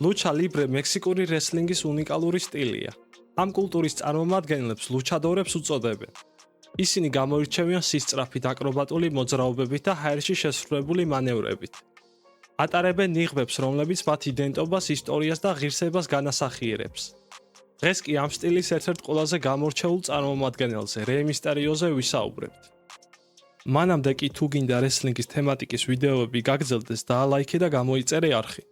Lucha Libre მექსიკური რესლინგის უნიკალური სტილია. ამ კულტურის წარმომადგენლებს ლუჩადორებს უწოდებენ. ისინი გამოირჩევიან სისწრაფით, აკრობატული მოძრაობებით და ჰაერში შესრულებული მანევრებით. ატარებენ ნიღბებს, რომლებიც მათ იდენტობას, ისტორიას და ღირსებას განასახიერებს. დღეს კი ამ სტილის ერთ-ერთ ყველაზე გამორჩეულ წარმომადგენელზე, რეი მისტერიოზე ვისაუბრებთ. მანამდე კი თუ გინდა რესლინგის თემატიკის ვიდეოები გაგრძელდეს, დაალაიქე და გამოიწერე არხი.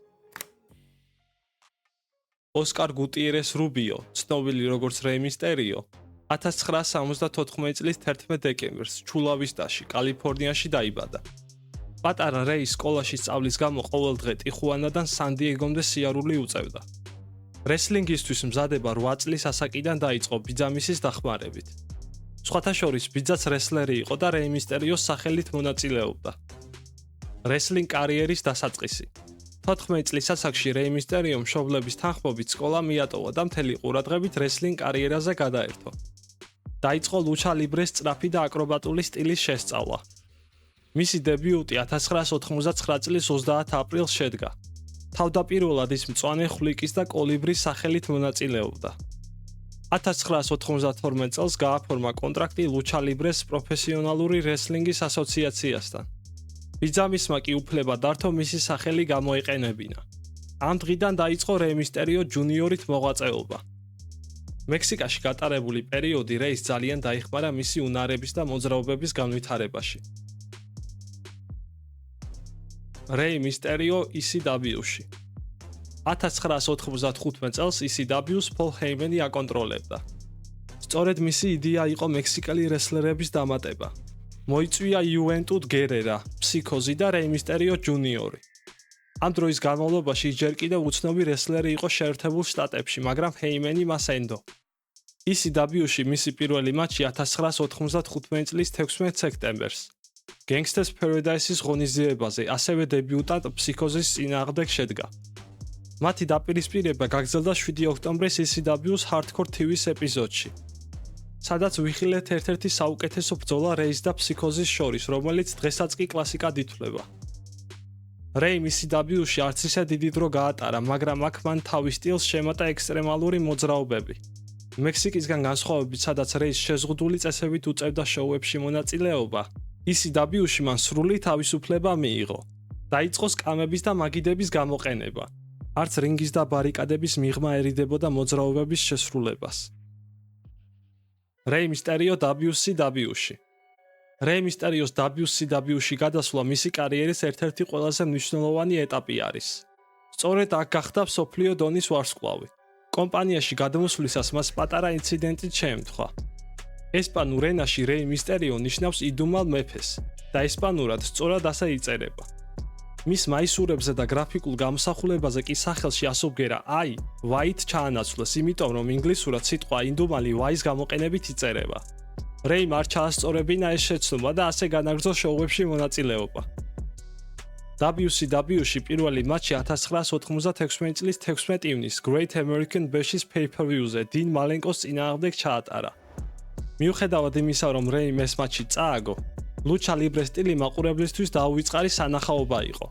ოსკარ გუტიერეს რუბიო, ცნობილი როგორც რეი მისტერიო, 1974 წლის 11 დეკემბერს ჩულავისტაში, კალიფორნიაში დაიბადა. პატარა რეი სკოლაში სწავლის გამო ყოველდღე ტიხუანადან სან-დიეგომდე სიარული უწევდა. რესლინგისთვის მზადება 8 წლის ასაკიდან დაიწყო ბიძამისის დახმარებით. სხვათა შორის ბიძაც რესლერი იყო და რეი მისტერიოს სახელით მონაწილეობდა. რესლინგ კარიერის დასაწყისი. 14 წლის ასაკში რეი მისტერიომ მშობლების თანხმობით სკოლა მიატოვა და მთელი ყურადღებით რესლინგ კარიერაზე გადაერთო. დაიწყო ლუჩა ლიბრეს სწრაფი და აკრობატული სტილის შესწავლა. მისი დებიუტი 1999 წლის 30 აპრილს შედგა. თავდაპირველად ის მწვანე ხვლიკის და კოლიბრის სახელით მონაწილეობდა. 1992 წელს გააფორმა კონტრაქტი ლუჩა ლიბრეს პროფესიონალური რესლინგის ასოციაციასთან. ბიძამისმა კი უფლება დართო მისი სახელი გამოეყენებინა. ამ დღიდან დაიწყო რეი მისტერიო ჯუნიორით მოღვაწეობა. მექსიკაში გატარებული პერიოდი რეის ძალიან დაიხმარა მისი უნარების და მოძრაობების განვითარებაში. რეი მისტერიო ECW-ში. 1995 წელს ECW-ს პოლ ჰეიმენი აკონტროლებდა. სწორედ მისი იდეა იყო მექსიკელი რესლერების დამატება. მოიწვია იუვენტუდ გერერა, ფსიქოზი და რეი მისტერიო ჯუნიორი. ამ დროის განმავლობაში ჯერ კიდევ უცნობი რესლერი იყო შეერთებულ შტატებში, მაგრამ ჰეიმენი მას ენდო. ECW-ში მისი პირველი მატჩი 1995 წლის 16 სექტემბერს. Gangsters Paradise-ის ღონისძიებაზე, ასევე დებიუტანტ ფსიქოზის წინააღმდეგ შედგა. მათი დაპირისპირება გაგრძელდა 7 ოქტომბრის ECW-ს Hardcore TV-ს ეპიზოდში. სადაც ვიხილეთ ერთ-ერთი საუკეთესო ბრძოლა რეის და ფსიქოზის შორის, რომელიც დღესაც კი კლასიკად ითვლება. რეიმ ECW-ში არც ისე დიდი დრო გაატარა, მაგრამ აქ მან თავის სტილს შემატა ექსტრემალური მოძრაობები. მექსიკისგან განსხვავებით, სადაც რეის შეზღუდული წესებით უწევდა შოუებში მონაწილეობა, ECW-ში მან სრული თავისუფლება მიიღო. დაიწყო სკამების და მაგიდების გამოყენება. არც რინგის და ბარიკადების მიღმა ერიდებოდა მოძრაობების შესრულებას. რეი მისტერიო WCW-ში. რეი მისტერიოს WCW-ში გადასვლა მისი კარიერის ერთ-ერთი ყველაზე მნიშვნელოვანი ეტაპი არის. სწორედ აქ გახდა მსოფლიო დონის ვარსკვლავი. კომპანიაში გადმოსვლისას მას პატარა ინციდენტით შეემთხვა. ესპანურ ენაში რეი მისტერიო ნიშნავს იდუმალ მეფეს და ესპანურად სწორად ასე იწერება. მის მაისურებზე და გრაფიკულ გამოსახულებაზე კი სახელში ასობგერა I, White ჩაანაცვლეს, იმიტომ რომ ინგლისურად სიტყვა იდუმალი Y-ის გამოყენებით იწერება. რეიმ არ ჩაასწორებინა ეს შეცდომა და ასე განაგრძო შოუებში მონაწილეობა. WCW-ში პირველი მატჩი 1996 წლის 16 ივნისს Great American Bash-ის pay-per-view-ზე 딘 მალენკოს წინააღმდეგ ჩაატარა. მიუხედავად იმისა, რომ რეიმ ეს მატჩი წააგო, ლუჩა ლიბრეს სტილი მაყურებლისთვის დაუვიწყარი სანახაობა იყო.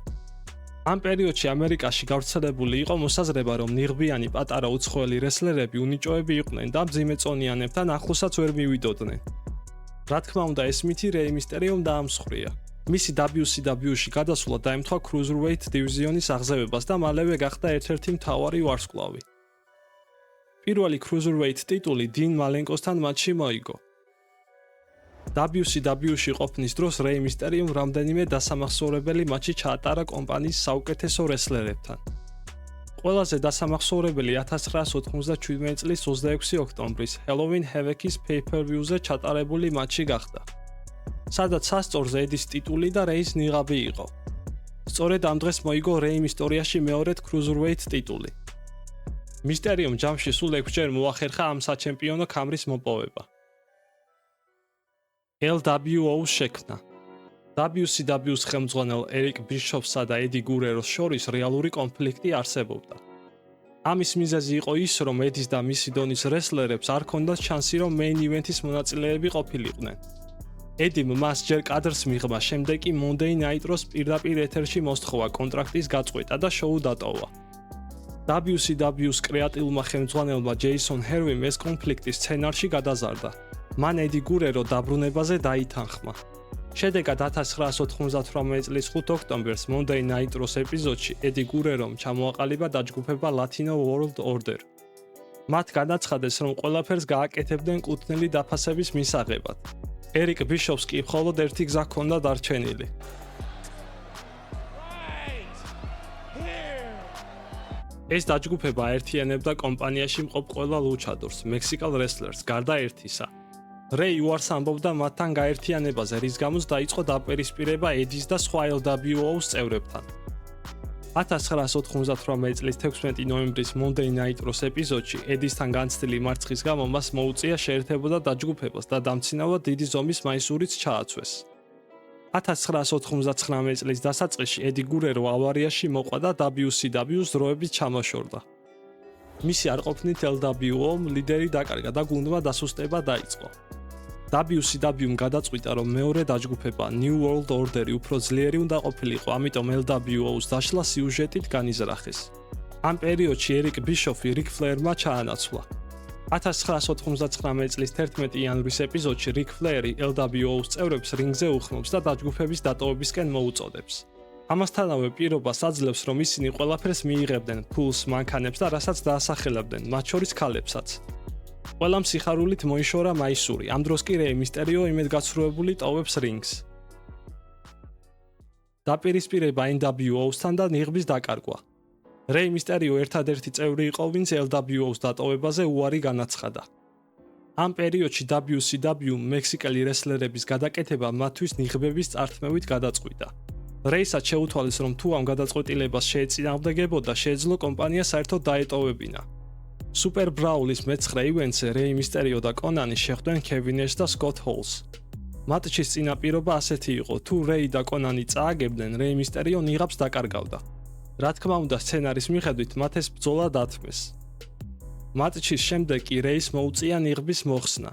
ამ პერიოდში ამერიკაში გავრცელებული იყო მოსაზრება, რომ ნიღბიანი პატარა უცხოელი რესლერები უნიჭოები იყვნენ და მძიმეწონიანებთან ახლოსაც ვერ მივიდოდნენ. რა თქმა უნდა, ეს მითი რეი მისტერიომ დაამსხვრია. მისი WCW-ში გადასვლა დაემთხვა Cruiserweight დივიზიონის აღზევებას და მალევე გახდა ერთ-ერთი მთავარი ვარსკვლავი. პირველი Cruiserweight ტიტული 딘 მალენკოსთან მატჩში მოიგო. WCW-ში ყოფნის დროს რეი მისტერიომ რამდენიმე დასამახსოვრებელი მატჩი ჩაატარა კომპანიის საუკეთესო რესლერებთან. ყველაზე დასამახსოვრებელი 1997 წლის 26 ოქტომბრის Halloween Havoc-ის pay-per-view-ზე ჩატარებული მატჩი გახდა. სადაც სასწორზე ედის ტიტული და რეის ნიღაბი იყო. სწორედ ამ დღეს მოიგო რეიმ ისტორიაში მეორედ Cruiserweight ტიტული. მისტერიომ ჯამში სულ 6-ჯერ მოახერხა ამ საჩემპიონო ქამრის მოპოვება. LWO-ს შექმნა. WCW-ს ხელმძღვანელ ერიკ ბიშოფსა და ედი გურეროს შორის რეალური კონფლიქტი არსებობდა. ამის მიზეზი იყო ის, რომ ედის და მისი დონის რესლერებს არ ჰქონდათ შანსი, რომ main event-ის მონაწილეები ყოფილიყვნენ. ედიმ მას ჯერ კადრს მიღმა, შემდეგ კი Monday Night Raw-ს პირდაპირ ეთერში მოსთხოვა კონტრაქტის გაწყვეტა და შოუ დატოვა. WCW-ს კრეატიულმა ხელმძღვანელმა ჯეისონ ჰერვიმ ეს კონფლიქტი სცენარში გადაზარდა. მან ედი გურერო დაბრუნებაზე დაითანხმა. შედეგად 1998 წლის 5 ოქტომბერს Monday Night Raw-ს ეპიზოდში ედი გურერომ ჩამოაყალიბა დაჯგუფება Latino World Order. მათ განაცხადეს, რომ ყველაფერს გააკეთებდნენ კუთვნილი დაფასების მისაღებად. ერიკ ბიშოფს კი მხოლოდ ერთი გზა ჰქონდა დარჩენილი. ეს დაჯგუფება აერთიანებდა კომპანიაში მყოფ ყველა ლუჩადორს, მექსიკელ რესლერს, გარდა ერთისა. რეი უარს ამბობდა მათთან გაერთიანებაზე, რის გამოც დაიწყო დაპირისპირება ედის და სხვა LWO-ს წევრებთან. 1998 წლის 16 ნოემბრის Monday Night Raw-ს ეპიზოდში ედისთან განცდილი მარცხის გამო მას მოუწია შეერთებოდა დაჯგუფებას და დამცინავად დიდი ზომის მაისურიც ჩააცვეს. 1999 წლის დასაწყისში ედი გურერო ავარიაში მოყვა და WCW-ს დროებით ჩამოშორდა. მისი არყოფნით LWO-მ ლიდერი დაკარგა და გუნდმა დასუსტება დაიწყო. WCW-მ გადაწყვიტა, რომ მეორე დაჯგუფება New World Order-ი უფრო ძლიერი უნდა ყოფილიყო, ამიტომ LWO-ს დაშლა სიუჟეტით განიზრახეს. ამ პერიოდში ერიკ ბიშოფი რიკ ფლერმა ჩაანაცვლა. 1999 წლის 11 იანვრის ეპიზოდში რიკ ფლერი LWO-ს წევრებს რინგზე უხმობს და დაჯგუფების დატოვებისკენ მოუწოდებს. ამასთანავე პირობას აძლევს, რომ ისინი ყველაფერს მიიღებდნენ, ფულს, მანქანებს და რასაც დაასახელებდნენ, მათ შორის ქალებსაც. ყველამ სიხარულით მოიშორა მაისური, ამ დროს კი რეი მისტერიო იმედგაცრუებული ტოვებს რინგს. დაპირისპირება NWO-სთან და ნიღბის დაკარგვა. რეი მისტერიო ერთადერთი წევრი იყო, ვინც LWO-ს დატოვებაზე უარი განაცხადა. ამ პერიოდში WCW-მ მექსიკელი რესლერების გადაკეთება მათთვის ნიღბების წართმევით გადაწყვიტა. რეისაც შეუთვალეს, რომ თუ ამ გადაწყვეტილებას შეეწინააღმდეგებოდა, შეეძლო კომპანია საერთოდ დაეტოვებინა. Super Brawl-ის მეცხრე ივენტზე რეი მისტერიო და კონანი შეხვდნენ კევინ ეშს და სკოტ ჰოლს. მატჩის წინაპირობა ასეთი იყო, თუ რეი და კონანი წააგებდნენ, რეი მისტერიო ნიღაბს დაკარგავდა. რა თქმა უნდა, სცენარის მიხედვით მათ ეს ბრძოლა დათმეს. მატჩის შემდეგ კი რეის მოუწია ნიღბის მოხსნა.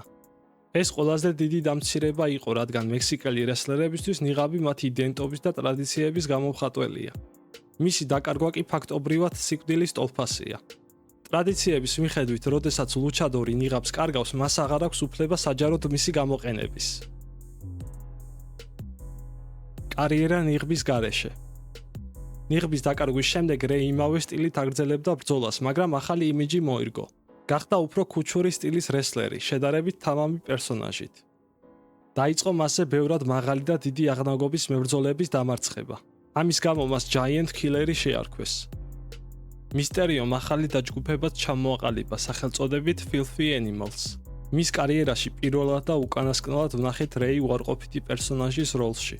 ეს ყველაზე დიდი დამცირება იყო, რადგან მექსიკელი რესლერებისთვის ნიღაბი მათი იდენტობის და ტრადიციების გამომხატველია. მისი დაკარგვა კი ფაქტობრივად სიკვდილის ტოლფასია. ტრადიციების მიხედვით, როდესაც ლუჩადორი ნიღაბს კარგავს, მას აღარ აქვს უფლება საჯაროდ მისი გამოყენების. კარიერა ნიღბის გარეშე. ნიღბის დაკარგვის შემდეგ რეი იმავე სტილით აგრძელებდა ბრძოლას, მაგრამ ახალი იმიჯი მოირგო. გახდა უფრო ქუჩური სტილის რესლერი, შედარებით თამამი პერსონაჟით. დაიწყო მასზე ბევრად მაღალი და დიდი აღნაგობის მებრძოლების დამარცხება. ამის გამო მას Giant Killer-ი შეარქვეს. მისტერიომ ახალი დაჯგუფებაც ჩამოაყალიბა სახელწოდებით Filthy Animals. მის კარიერაში პირველად და უკანასკნელად ვნახეთ რეი უარყოფითი პერსონაჟის როლში.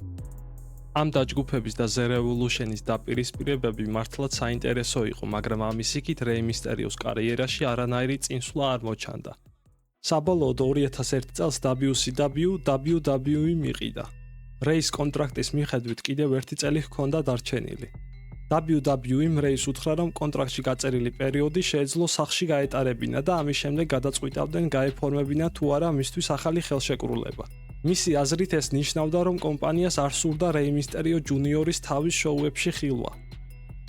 ამ დაჯგუფების და The Revolution-ის დაპირისპირებები მართლაც საინტერესო იყო, მაგრამ ამის იქით რეი მისტერიოს კარიერაში არანაირი წინსვლა არ მოჩანდა. საბოლოოდ 2001 წელს WCW WWE მიყიდა. რეის კონტრაქტის მიხედვით კიდევ ერთი წელი ჰქონდა დარჩენილი. WWE-მ რეის უთხრა, რომ კონტრაქტში გაწერილი პერიოდი შეეძლო სახლში გაეტარებინა და ამის შემდეგ გადაწყვიტავდნენ გაეფორმებინა თუ არა მისთვის ახალი ხელშეკრულება. მისი აზრით ეს ნიშნავდა, რომ კომპანიას არ სურდა რეი მისტერიო ჯუნიორის თავის შოუებში ხილვა.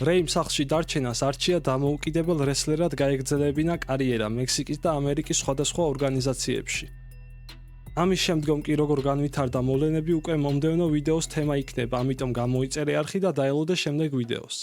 რეიმ სახლში დარჩენას არჩია დამოუკიდებელ რესლერად გაეგრძელებინა კარიერა მექსიკის და ამერიკის სხვადასხვა ორგანიზაციებში. ამის შემდგომ კი როგორ განვითარდა მოვლენები უკვე მომდევნო ვიდეოს თემა იქნება, ამიტომ გამოიწერე არხი და დაელოდე შემდეგ ვიდეოს.